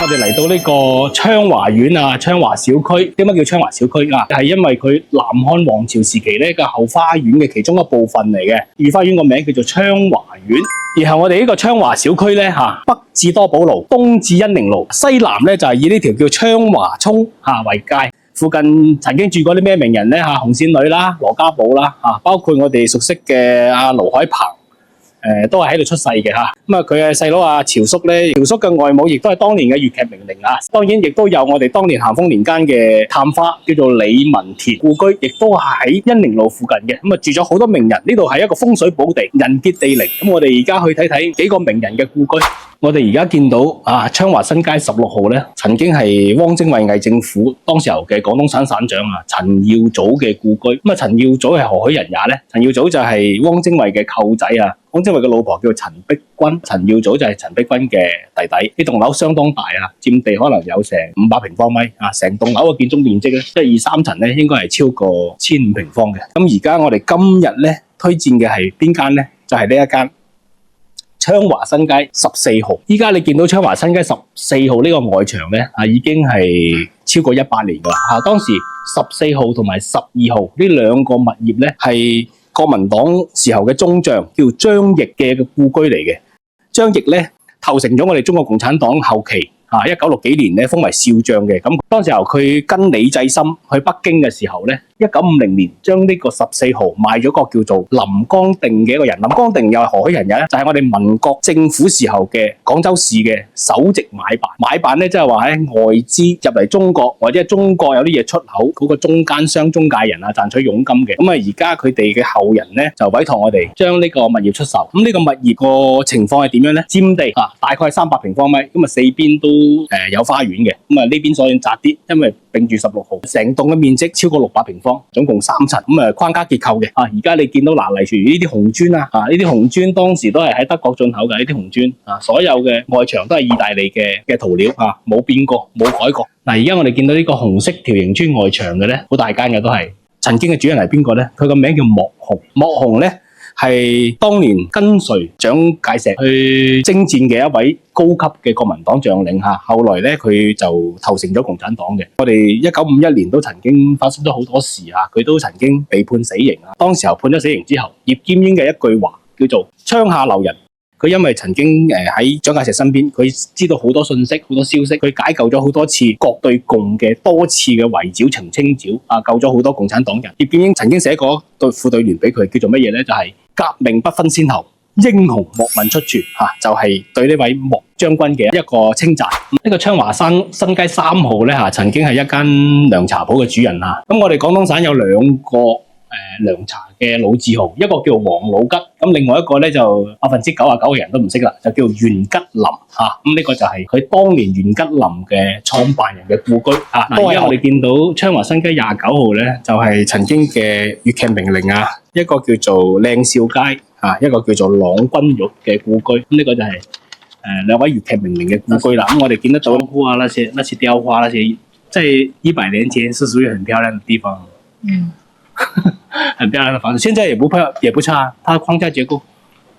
我哋嚟到呢個昌華苑啊，昌華小區。點解叫昌華小區啊？係因為佢南漢王朝時期咧個後花園嘅其中一部分嚟嘅。御花園個名叫做昌華苑。然後我哋呢個昌華小區咧北至多寶路，東至恩寧路，西南咧就係以呢條叫昌華涌為界。附近曾經住過啲咩名人咧紅線女啦、羅家寶啦包括我哋熟悉嘅盧海鵬。都係喺度出世嘅嚇，咁佢嘅細佬潮叔咧，潮叔嘅外母亦都係當年嘅粵劇名伶啊。當然亦都有我哋當年咸豐年間嘅探花，叫做李文田故居，亦都係喺恩寧路附近嘅。咁住咗好多名人，呢度係一個風水寶地，人傑地靈。咁我哋而家去睇睇幾個名人嘅故居。我哋而家見到昌華新街16號咧，曾經係汪精衛偽政府當時候嘅廣東省省長陳耀祖嘅故居。咁陳耀祖係何許人也咧？陳耀祖就係汪精衛嘅舅仔啊。汪精衛嘅老婆叫陳璧君，陳耀祖就係陳璧君嘅弟弟。呢棟樓相當大佔地可能有成500平方米成棟樓嘅建築面積咧，即係2、3層咧，應該係超過1500平方嘅。咁而家我哋今日咧推薦嘅係邊間咧？就係呢一間。昌華新街14號，依家你見到昌華新街14號呢個外牆咧，已經係超過100年噶啦。當時14號同埋12號呢兩個物業咧，係國民黨時候嘅中將叫張翼嘅故居嚟嘅。張翼咧投誠咗我哋中國共產黨後期。1960幾年咧封為少將嘅。咁當時候佢跟李濟深去北京嘅時候咧，1950年將呢個14號賣咗個叫做林光定嘅一個人。林光定又係何許人也咧？就係我哋民國政府時候嘅廣州市嘅首席買辦。買辦咧即係話喺外資入嚟中國，或者係中國有啲嘢出口嗰個中間商中介人賺取佣金嘅。咁而家佢哋嘅後人咧就委託我哋將呢個物業出售。咁呢個物業個情況係點樣咧？佔地大概係300平方米，咁四邊都有花園嘅。咁呢邊所以窄啲，因為並住16號，成棟嘅面積超過600平方，總共3層。咁框架結構嘅。而家你見到例如呢啲紅磚呢啲紅磚當時都係喺德國進口嘅。呢啲紅磚所有嘅外牆都係意大利嘅塗料冇變過，冇改過。而家我哋見到呢個紅色條形磚外牆嘅咧，好大間嘅都係。曾經嘅主人係邊個咧？佢個名叫莫雄。莫雄咧係當年跟隨蔣介石去征戰嘅一位高級嘅國民黨將領後來咧佢就投誠咗共產黨嘅。我哋1951年都曾經發生咗好多事佢都曾經被判死刑當時候判咗死刑之後，葉劍英嘅一句話叫做槍下留人。佢因為曾經喺蔣介石身邊，佢知道好多信息、好多消息，佢解救咗好多次國對共嘅多次嘅圍剿、澄清剿救咗好多共產黨人。葉劍英曾經寫過一對副對聯俾佢，叫做乜嘢咧？就係革命不分先後，英雄莫問出處就係對呢位莫將軍嘅一個稱讚。呢個昌華新街3號咧曾經係一間涼茶鋪嘅主人咁我哋廣東省有2個涼茶嘅老字號，一個叫王老吉，咁另外一個咧就99%嘅人都唔識啦，就叫袁吉林咁呢個就係佢當年袁吉林嘅創辦人嘅故居都係我哋見到昌華新街29號咧，就係曾經嘅粵劇名伶一個叫做靚少佳一個叫做郎君玉嘅故居。咁呢個就係兩位粵劇名伶嘅故居啦。咁我哋見得到花那些雕花那些，在100年前是屬於很漂亮的地方。很漂亮的房子，現在也不差，它的框架結構